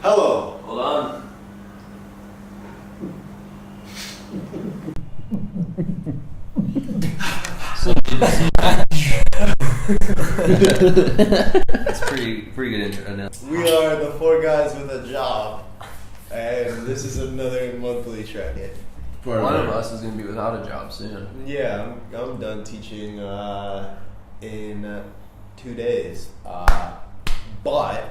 Hello. Hold on. That's pretty good intro. We are the four guys with a job, and this is another monthly check-in. One of us is going to be without a job soon. Yeah, I'm done teaching in 2 days, but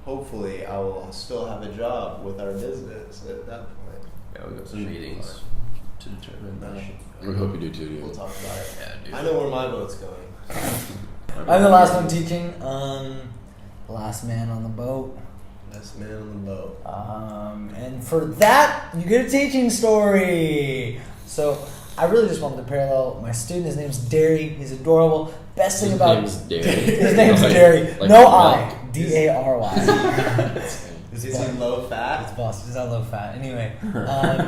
hopefully I will still have a job with our business at that point. Yeah, we got some meetings to determine that. We hope you do too, dude. We'll talk about it. Yeah, dude. I know where my vote's going. I'm the last one teaching. Last man on the boat. Last man on the boat. And for that, you get a teaching story. So I really just wanted to parallel my student. His name's Derry. He's adorable. Best thing about his name's his name's Derry. Like no milk. I. D-A-R-Y. Is he low fat? His boss. He's not low fat. Anyway.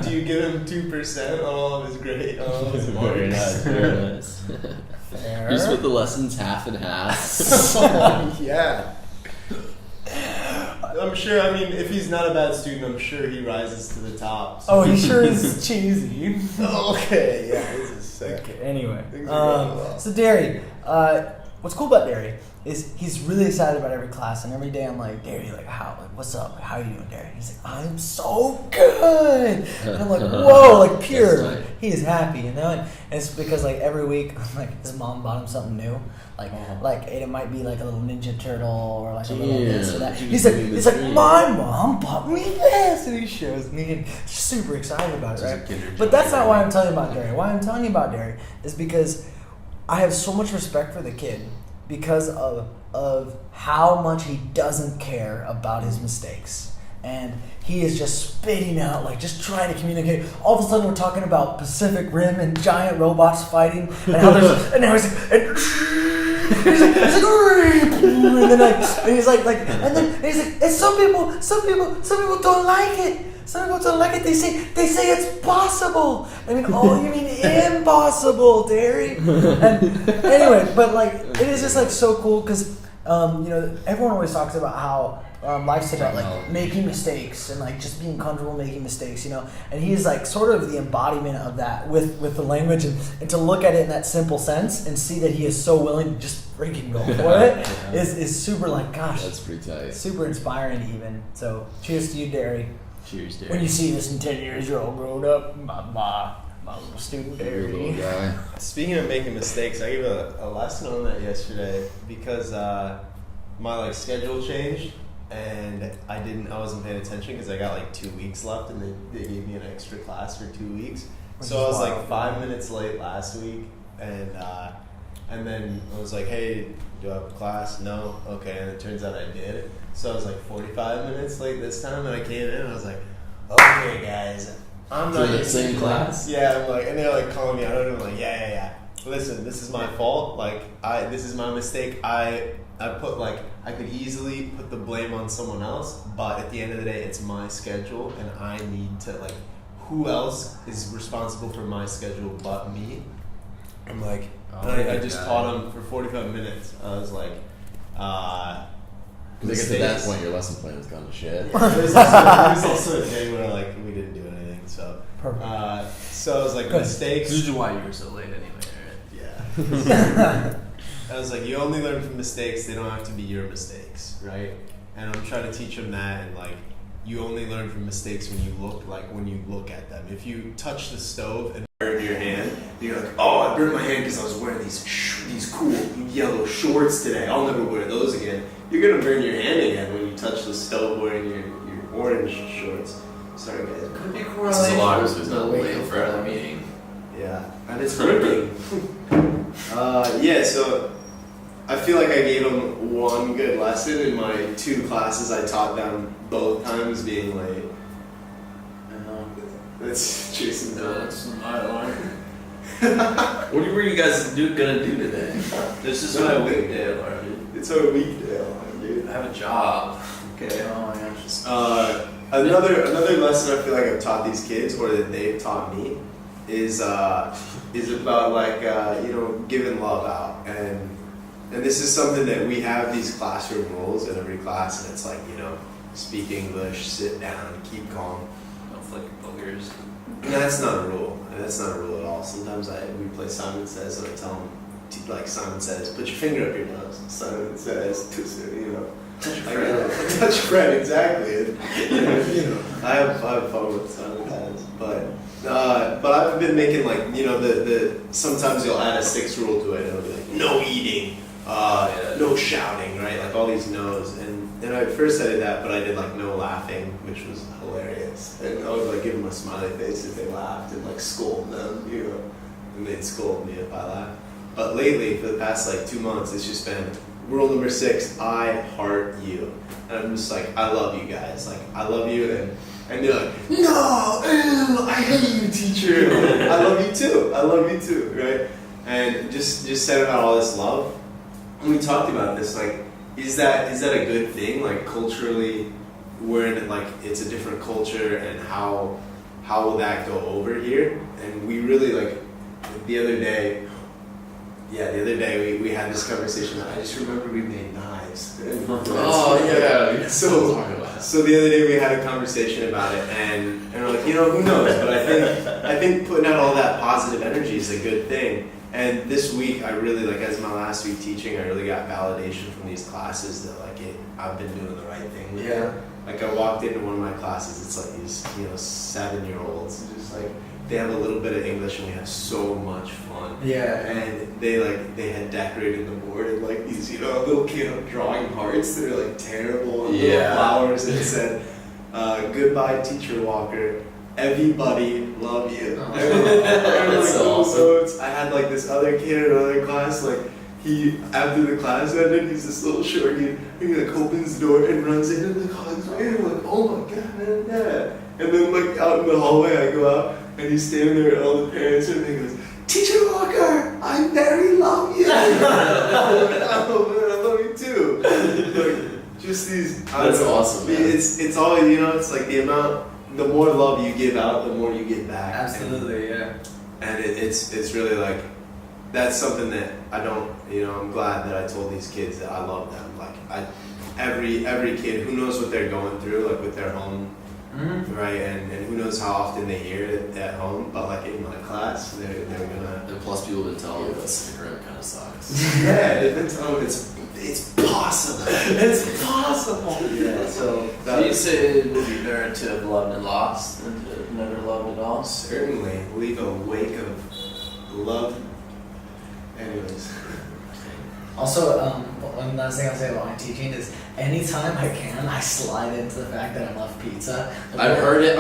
Do you give him 2% on all of his grade? On all of his Very marks? nice, very nice. Fair. You split the lessons half and half. Oh, yeah. I'm sure, I mean, if he's not a bad student, I'm sure he rises to the top. So. Oh, he sure is cheesy. Okay, yeah, this is sick. Okay, anyway. Things are going well. So Derry, what's cool about Derry is he's really excited about every class, and every day I'm like, Derry, like what's up? How are you doing, Derry? He's like, I'm so good. And I'm like, whoa, like pure. That's tight. He is happy, you know? And it's because like every week, like his mom bought him something new. Like it might be like a little Ninja Turtle or like a little this or that. He's like, my mom bought me this, and he shows me, and he's super excited about it, right? But that's not why I'm telling you about Derry. Why I'm telling you about Derry is because I have so much respect for the kid because of how much he doesn't care about his mistakes. And he is just spitting out, like just trying to communicate. All of a sudden, we're talking about Pacific Rim and giant robots fighting, and how there's, and now he's like, and he's like, and he's like, and some people don't like it. Some people don't like it. They say it's possible. I mean, oh, you mean impossible, Derry? And anyway, but like it is just like so cool because everyone always talks about how life's about like making mistakes and like just being comfortable making mistakes, And he's like sort of the embodiment of that with the language and to look at it in that simple sense and see that he is so willing to just freaking go for it is super like gosh. That's pretty tight. Super inspiring even. So cheers to you, Derry. Cheers, Derry. When you see this in 10 years, you're all grown up. My little student, Your Derry. little guy. Speaking of making mistakes, I gave a lesson on that yesterday because my schedule changed and I wasn't paying attention because I got 2 weeks left and they gave me an extra class for 2 weeks. So I was 5 minutes late last week and then I was like, hey, do I have a class? No? Okay, and it turns out I did. So I was 45 minutes late this time and I came in and I was like, okay guys, I'm not in the same class? Yeah, and they're calling me out and I'm like, yeah. Listen, this is my fault. This is my mistake. I put I could easily put the blame on someone else, but at the end of the day, it's my schedule, and I need to who else is responsible for my schedule but me? I'm like, I just taught them for 45 minutes. I was like, Because at that point, your lesson plan has gone to shit. Yeah, there's also a day where we didn't do anything. So, Perfect. so I was like, mistakes. This is why you were so late anyway, right? Yeah. I was like, you only learn from mistakes. They don't have to be your mistakes, right? And I'm trying to teach them that, and you only learn from mistakes when you look at them. If you touch the stove and burn your hand, you're like, oh, I burned my hand because I was wearing these cool yellow shorts today. I'll never wear those again. You're gonna burn your hand again when you touch the stove wearing your orange shorts. Sorry, guys. Could be correlation. This is a lot who's not late for another meeting. Yeah, and it's hurting. So I feel like I gave them one good lesson in my 2 classes I taught them both times being late. That's Jason's That's my alarm. What were you guys gonna do today? This is my weekday alarm, dude. It's our weekday alarm, dude. I have a job. Okay. Oh my gosh. Another lesson I feel like I've taught these kids, or that they've taught me, is about giving love out, and this is something that we have these classroom rules in every class, and it's speak English, sit down, keep calm. Don't flick your boogers. And that's not a rule. That's not a rule at all. Sometimes we play Simon Says, and I tell them, like Simon Says, put your finger up your nose. Simon Says, touch your friend. Touch your friend, exactly. I have fun with Simon Says, but I've been making the sometimes you'll add a sixth rule to it. It'll be like no eating, no shouting, right? Like all these no's. And at first I did that, but I did like no laughing, which was hilarious. And I would like give them a smiley face if they laughed and like scold them, and they'd scold me if I laughed. But lately, for the past like 2 months, it's just been rule number 6, I heart you. And I'm just like, I love you guys. Like, I love you. And they're like, no, ew, I hate you, teacher. I love you too. I love you too, right? And just said about all this love. And we talked about this, like, is that a good thing? Like, culturally, we're in, like, it's a different culture, and how will that go over here? And we really, like, the other day, we had this conversation. I just remember we made knives. Oh yeah. So the other day we had a conversation about it, and we're like, who knows? But I think putting out all that positive energy is a good thing. And this week, I really, like, as my last week teaching, I really got validation from these classes that, like, I've been doing the right thing with it. Like, I walked into one of my classes, it's like these, 7-year-olds, just like, they have a little bit of English, and we have so much fun. Yeah. And they had decorated the board, and, like, these, little kid drawing hearts that are, like, terrible, and little flowers, and it said, goodbye, Teacher Walker. Everybody love you. That's so awesome. I had like this other kid in another class, like he after the class ended, he's this little shorty, he like opens the door and runs into the class, and I'm like, oh my god, man. And then like out in the hallway I go out and he's standing there and all the parents and he goes, Teacher Walker, I very love you. Oh man, I love you too. Like just these That's awesome, man. It's always it's like the more love you give out, the more you get back. Absolutely, and it's really like, that's something that I don't, I'm glad that I told these kids that I love them. Like every kid, who knows what they're going through, like with their home, right? And who knows how often they hear it at home, but like in my class, they're gonna. And plus, people have been telling me that Instagram kind of sucks. Yeah, they've been telling me it's possible. It's possible. Yeah. So you say it would be better to have loved and lost than to have never loved at all? Certainly, leave a wake of love. Anyways. Also, one last thing I'll say about my teaching is anytime I can, I slide into the fact that I love pizza. I've heard it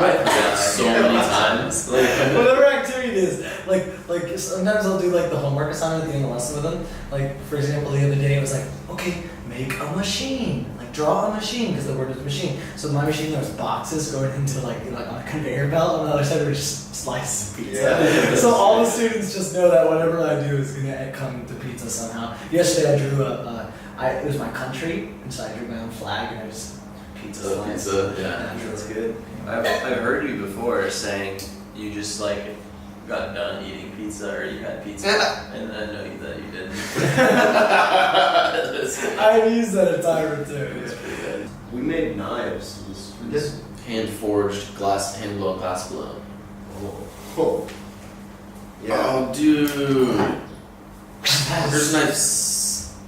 so many times. Like, whatever activity it is, like sometimes I'll do like the homework assignment at the end of the lesson with them. Like for example, the other day it was like, okay, make a machine, like draw a machine, because the word is machine. So my machine, there was boxes going into like on a conveyor belt. On the other side, there was just slices of pizza. Yeah. So all the students just know that whatever I do is gonna come to pizza somehow. Yesterday I drew it was my country, and so I drew my own flag, and I just pizza slice. Pizza, yeah. That's good. I've heard you before saying you just like got done eating pizza, or you had pizza, and I know that you didn't. I've used that a time or two. It's pretty good. We made knives. hand forged hand blown glass blown. Oh. Yeah. Oh, dude.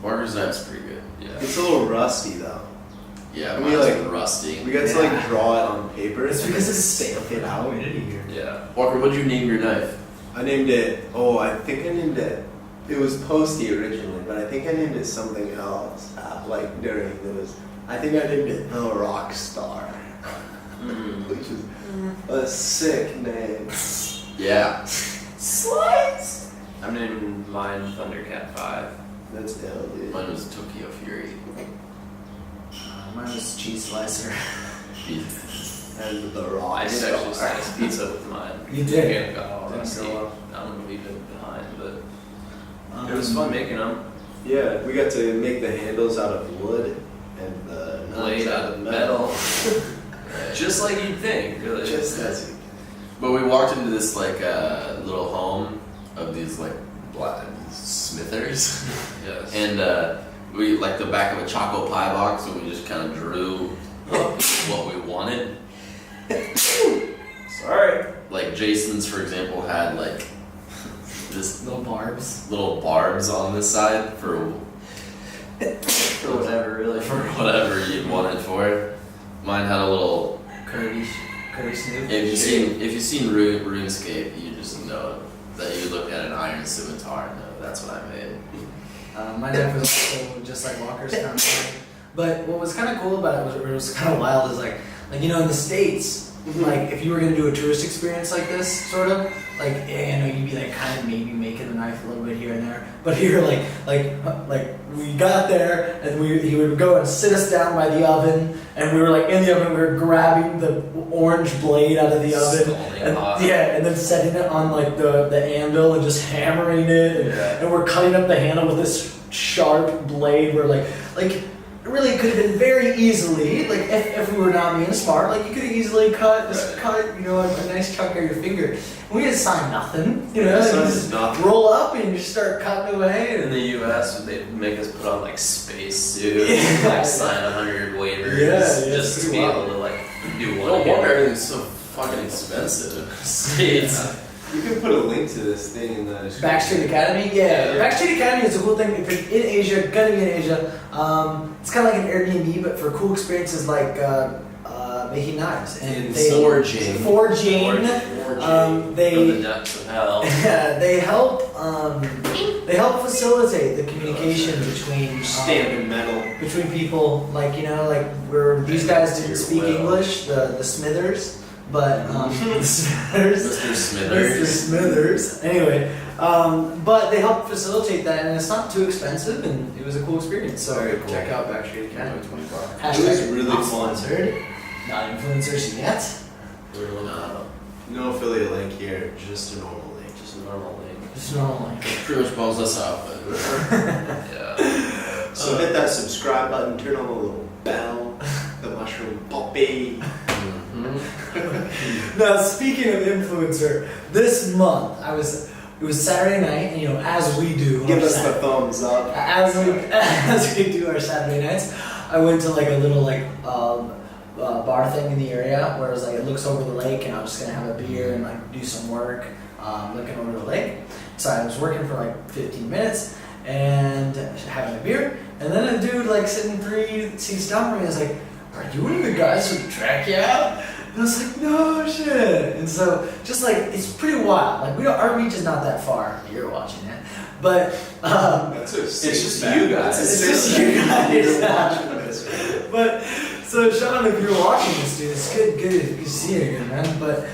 Marker's knife's pretty good. Yeah. It's a little rusty though. Yeah, I mine's mean, like rusty. We got to like draw it on paper. It's because it's stale stale for how humidity here. Yeah. Walker, what'd you name your knife? I named it. Oh, I think I named it. It was Posty originally, but I think I named it something else. Like during those, I think I named it the Rock Star, which is a sick name. Yeah. Slice! I'm naming mine Thundercat 5. That's dope, dude. Mine was Tokyo Fury. Mine was cheese slicer. And the Rock I did Star. actually slice pizza with mine. You did? Yeah, got all Didn't rusty. go well. I'm gonna leave it behind, but it was fun making them. Yeah, we got to make the handles out of wood and the Blade knives out of metal. Right. Just like you'd think, really. Just as you. But we walked into this like little home of these like these smithers, Yes. and we like the back of a choco pie box, and we just kind of drew what we wanted. Sorry. Like Jason's, for example, had like this Little barbs. little barbs on this side for whatever, really. for whatever you wanted for it. Mine had a little. Curvy smooth. If you've seen RuneScape, you just know that you look at an iron scimitar and know that's what I made. My neck was also just like Walker's kind of. But what was kind of cool about it was kind of wild is like you know in the States, like if you were gonna do a tourist experience like this, sort of like you'd be like kind of maybe making the knife a little bit here and there. But here like we got there and he would go and sit us down by the oven and we were like in the oven. We were grabbing the orange blade out of the oven and then setting it on like the anvil and just hammering it and we're cutting up the handle with this sharp blade. We're like really could have been very easily, like if we were not being smart, like you could have easily cut you know, a nice chunk of your finger. We didn't sign nothing, you know, you just roll up and you just start cutting away. In the US, they make us put on like space suits, like sign 100 waivers, just to be able to like do one. No wonder everything's so fucking expensive. States. You can put a link to this thing in the description. Backstreet Academy? Yeah. Backstreet Academy is a cool thing. If you're in Asia, gonna be in Asia. It's kind of like an Airbnb, but for cool experiences like making knives and forging. From the depths of hell. They help facilitate the communication between Standard metal. between people. Like you know, like where these guys didn't speak English, the Smithers. But Mr. Smithers. Anyway, but they help facilitate that, and it's not too expensive, and it was a cool experience. So cool. Check out Backstreet Academy. It was really not fun. sponsored, not influencers yet. No affiliate link here, just a normal link. Just a normal link. Just normally. Pretty much balls us out, but Yeah. So hit that subscribe button, turn on the little bell, the mushroom poppy. Now speaking of influencer, this month it was Saturday night, and you know as we do. Give us the thumbs up. As we do our Saturday nights, I went to like a little like bar thing in the area where it was like it looks over the lake, and I was just gonna have a beer and like do some work looking over the lake. So I was working for like 15 minutes and having a beer, and then a dude like sitting 3 seats down from me was like, "Are you one of the guys from Trekyeah?" And I was like, "No shit." And so just like it's pretty wild. Like our reach is not that far. You're watching it, but It's just you guys. It's just you guys. But so Sean, if you're watching this, dude, it's good to see you again, man. But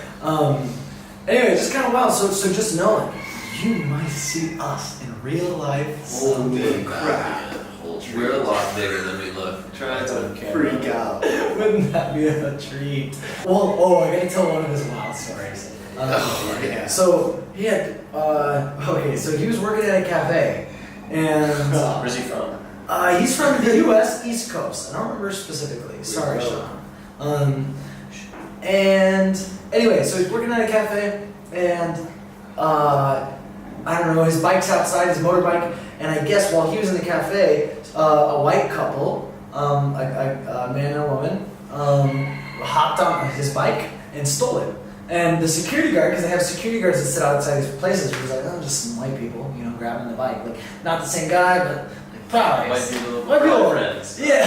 anyway, just kind of wild. So just knowing you might see us in real life. Holy crap. We're a lot bigger than we look. Trying to freak out. Wouldn't that be a treat? Well, I gotta tell one of his wild stories. Yeah. So he had, so he was working at a cafe, and Where's he from? he's from the U.S. East Coast. I don't remember specifically. Sorry, Sean. And anyway, so he's working at a cafe, and I don't know, his bike's outside, his motorbike, and I guess while he was in the cafe, a white couple, a man and a woman, hopped on his bike and stole it. And the security guard, because they have security guards that sit outside these places, was like, oh, just some white people, you know, grabbing the bike. Like, not the same guy, but like, probably. White people. Friends. Yeah.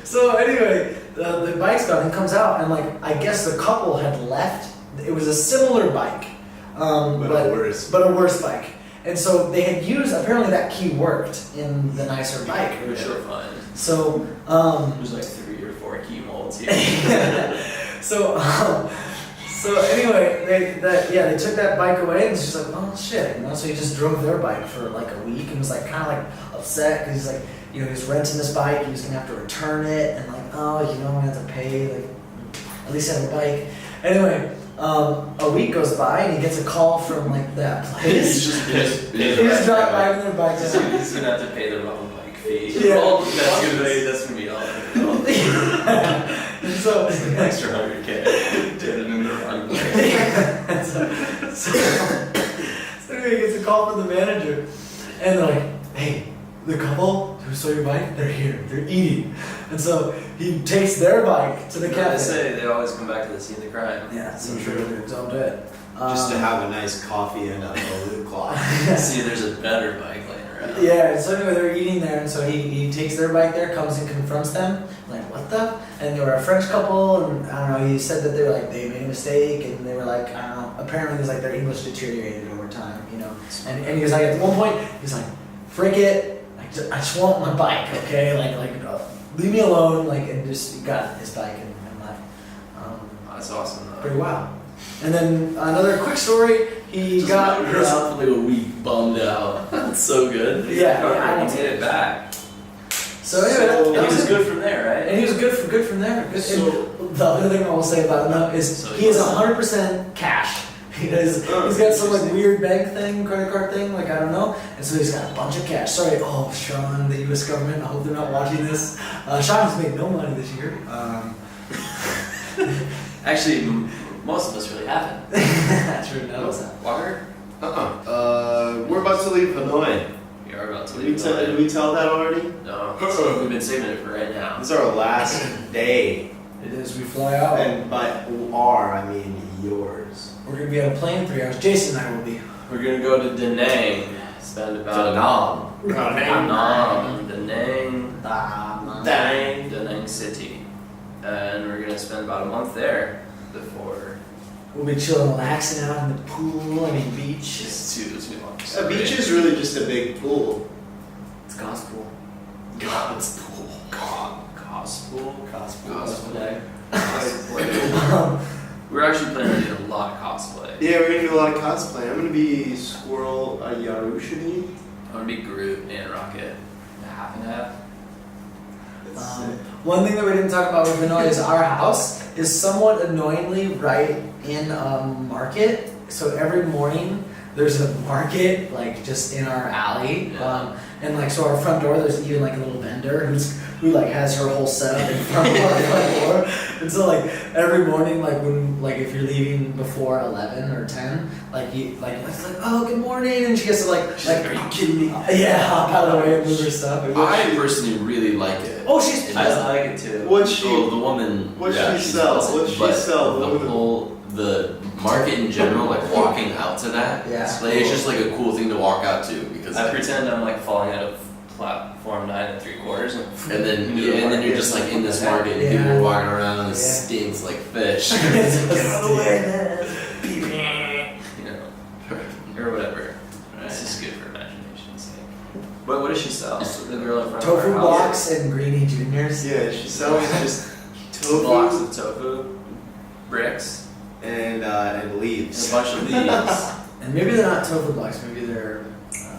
So anyway, the bike's gone and comes out, and like, I guess the couple had left. It was a similar bike. But a worse bike. And so they had used, apparently that key worked in the nicer bike. It was sure fun. So, there's like 3 or 4 key molds here. so anyway, they took that bike away, and it's just like, oh shit, you know. So he just drove their bike for like a week, and was like kind of like upset because he's like, you know, he was renting this bike, he was gonna have to return it, and like, oh, you know, I'm gonna have to pay, like, at least have a bike. Anyway. A week goes by and he gets a call from like that place. He's driving their bike. He's gonna have to pay the wrong bike fee. Yeah. Oh, that's gonna be all. So an extra $100K. Did it in the wrong bike. So anyway, he gets a call from the manager, and they're like, "Hey, the couple who stole your bike, they're here. They're eating." And so he takes their bike to the They cafe. say they always come back to the scene of the crime. Yeah, so sure don't do it. Just to have a nice coffee and a lip gloss. See, there's a better bike laying around. Yeah, so anyway, they're eating there, and so he takes their bike there, comes and confronts them, like, what the? And they were a French couple, and I don't know, he said that they were like, they made a mistake, and they were like, I don't know, apparently there's like their English deteriorated over time, you know? And he was like, at one point, he's like, frick it, I just want my bike, okay? Leave me alone, and just he got his bike and left. That's awesome, though. Pretty wild. And then another quick story, he Just got remember his... out for like a week bummed out. That's so good. Yeah, He made it back. So anyway, And that he was it. good from there, right? And he was good from there. Good. So- And the other thing I will say about him though is So he is 100% cash. He's got some weird bank thing, credit card thing, I don't know. And so he's got a bunch of cash. Sorry, Sean, the U.S. government. I hope they're not watching this. Sean has made no money this year. Actually, most of us really haven't. True, no. Walker? We're about to leave Hanoi. We are about to Did leave. we tell that already? No, we've been saving it for right now. This is our last day. It is. We fly out. And by our, I mean yours. We're gonna be on a plane in 3 hours. Jason and I will be. We're gonna go to Da Nang. Spend about Da Nang City, and we're gonna spend about a month there before. We'll be chilling, relaxing out in the pool. Beach. It's too long. A beach is really just a big pool. It's gospel. God's pool. Gospel. Cosplay. We're actually planning to do a lot of cosplay. Yeah, we're gonna do a lot of cosplay. I'm gonna be Squirrel Yarushini. I'm gonna be Groot and Rocket. Half and half. One thing that we didn't talk about with Hanoi is our house is somewhat annoyingly right in a market. So every morning there's a market just in our alley, Yeah. and so our front door there's even a little vendor who has her whole setup in front of our front door. And so every morning when if you're leaving before 11 or 10, it's oh good morning, and she gets to Are you kidding me? yeah, hop out of the way and move her stuff. I personally really like it. Oh, she's I like it too. What's she? The woman. What's yeah, she she's sell? awesome, What's she but sell? The market in general, walking out to that. Yeah. It's just a cool thing to walk out to because. I pretend I'm falling out of platform 9 3/4, And then you're just in this market and Yeah. people are walking around and it Yeah. stinks like fish. Get out of the way, man. Or whatever. It's just good for imagination's sake. But what does she sell? The girl in front of Tofu her house? blocks and greenie juniors. Yeah, she sells just Blocks tofu of tofu, bricks, and and a leaves. bunch of leaves. And maybe they're not tofu blocks, maybe they're.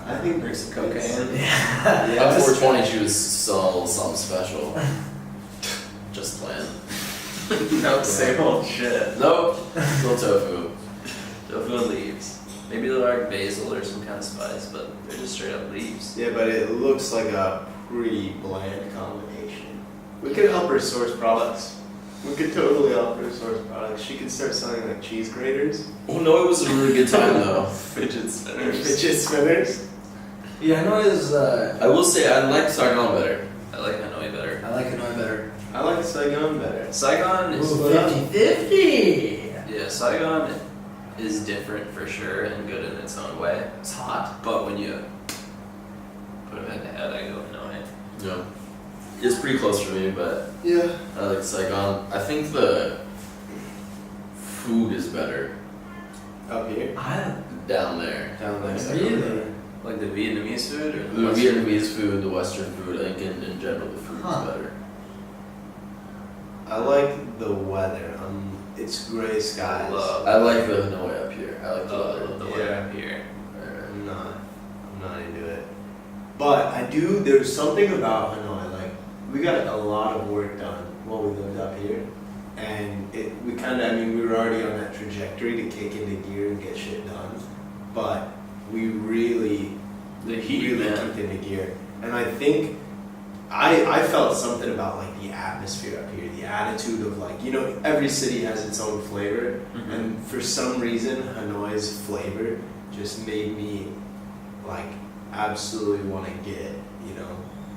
I think Bricks of cocaine. Yeah. Yeah. At 420, she was selling something special. Just playing. No, same old shit. Nope. Still tofu. Tofu and leaves. Maybe they're like basil or some kind of spice, but they're just straight up leaves. Yeah, but it looks like a pretty bland combination. We could help her source products. We could totally help her source products. She could start selling cheese graters, Oh no, it was a really good time though. Fidget spinners. fidget spinners. Yeah, Hanoi is. I will say I like Saigon better. I like Hanoi better. I like Hanoi better. I like Saigon better. Saigon is 50-50. yeah, Saigon is different for sure and good in its own way. It's hot. But when you put them head to head, I go Hanoi. Yeah. It's pretty close for me, but Yeah. I like Saigon. I think the food is better Up here. down there. Down there. Really? Like the Vietnamese food or The Western? Vietnamese food, the Western food, I think in general the food Huh. is better. I like the weather. It's gray skies. I like the Hanoi up here. I like the weather. the weather up here. I'm not into it. But I do. There's something about Hanoi. We got a lot of work done while we lived up here, and we were already on that trajectory to kick into gear and get shit done. But we really, The heat, really man. kicked into gear, and I think I felt something about the atmosphere up here, the attitude of every city has its own flavor. Mhm. And for some reason, Hanoi's flavor just made me absolutely want to get it,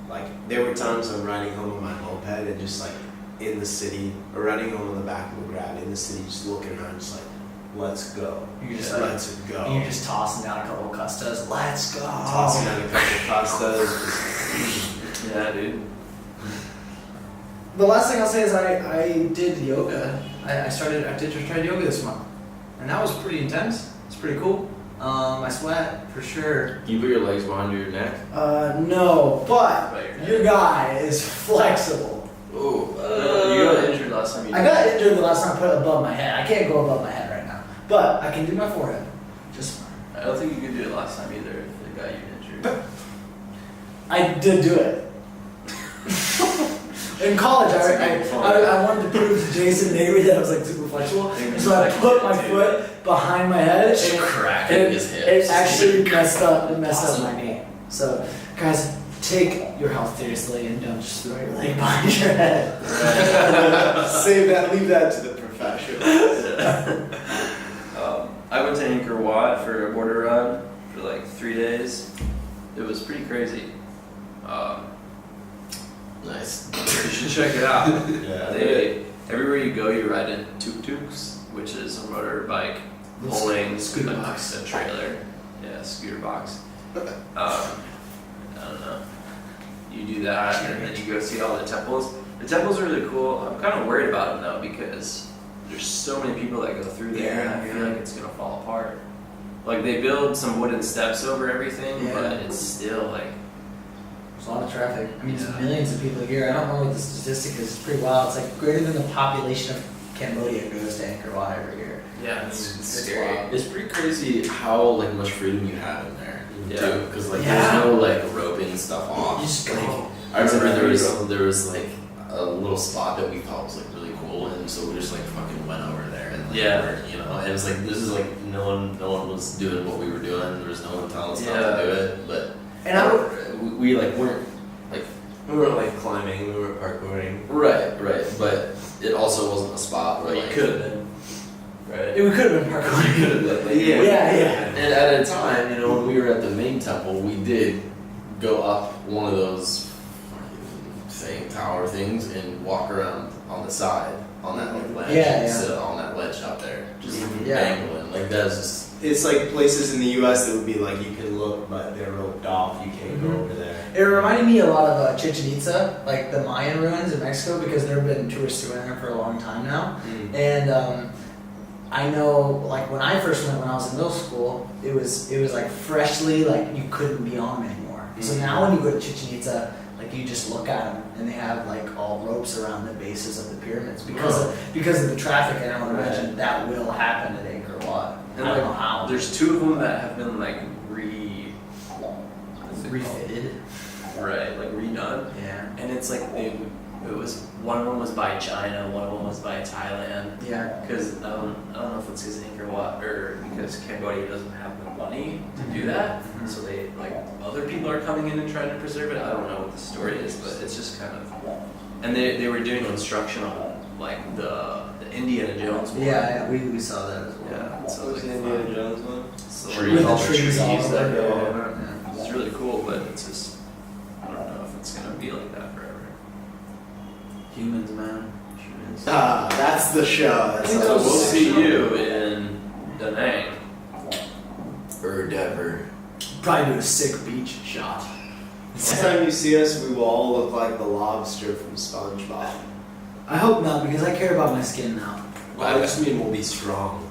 like there were times I'm riding home on my moped and just like in the city, or riding home on the back of a grab in the city, just looking around, just like, let's go. You're just let's go. And you're just tossing down a couple of Custas. Let's go. Tossing down a couple of pastas. Yeah, dude. The last thing I'll say is I did yoga. I tried yoga this month, and that was pretty intense. It's pretty cool. I sweat for sure. You put your legs behind your neck? No, but your guy is flexible. Oh. You got injured last time. I got injured the last time I put it above my head. I can't go above my head right now, but I can do my forehead. Just fine. I don't think you could do it last time either if it got you injured. I did do it. In college, I wanted to prove to Jason and Avery that I was like super flexible, and so I put my foot behind my head, and it actually messed up my knee. So, guys, take your health seriously and don't just throw your leg behind your head. Leave that to the professionals. I went to Angkor Wat for a border run for like 3 days. It was pretty crazy. Nice. You should check it out. Yeah. Everywhere you go, you ride in tuk-tuks, which is a motorbike pulling scooter box. a trailer. Yeah, scooter box. I don't know. You do that, and then you go see all the temples. The temples are really cool. I'm kind of worried about them though, because there's so many people that go through there, and I feel like it's gonna fall apart. Like they build some wooden steps over everything, but it's still like. There's a lot of traffic. I mean, there's millions of people a year. I don't know what the statistic is. It's pretty wild. It's like greater than the population of Cambodia goes to Angkor Wat every year. Yeah, it's scary. wild. It's pretty crazy how like much freedom you have in there. Yeah. Because like there's no like roping stuff off. You just go. I remember there was like a little spot that we thought was like really cool, and so we just like fucking went over there and like, and it was like this is like no one was doing what we were doing. There was no one telling us how to do it, but we like weren't like we weren't like climbing, we were parkouring. Right, but it also wasn't a spot where like could have been. Right. We could have been parkouring. Could have been. Like, Yeah. And at a time, when we were at the main temple, we did go up one of those fucking tower things and walk around on the side on that like ledge, sit on that ledge out there, just dangling. Like that's just. It's like places in the U.S. that would be like you can look, but they're roped off. You can't go over there. It reminded me a lot of Chichen Itza, like the Mayan ruins in Mexico, because there have been tourists who went there for a long time now. And I know, like when I first went when I was in middle school, it was like freshly, like you couldn't be on them anymore. So now when you go to Chichen Itza, like you just look at them and they have like all ropes around the bases of the pyramids because of the traffic. And I would imagine that will happen at Angkor Wat. And I don't know how. There's 2 of them that have been like refitted, right? Like redone. Yeah. And it's like one of them was by China, one of them was by Thailand. Yeah. Because I don't know if it's because Angkor Wat or because Cambodia doesn't have the money to do that, so they like other people are coming in and trying to preserve it. I don't know what the story is, but it's just kind of. And they were doing construction on like the Indiana Jones one. Yeah, we saw that as well. Yeah. So What was the Indiana Jones one? So With all the trees all over that it. go Yeah. on it. It's really cool, but it's just I don't know if it's gonna be like that forever. Humans, man. Humans. That's the show. So we'll see you in Da Nang. Or Denver. Probably do a sick beach shot. Next time you see us, we will all look like the lobster from SpongeBob. I hope not, because I care about my skin now. Well, I just mean we'll be strong.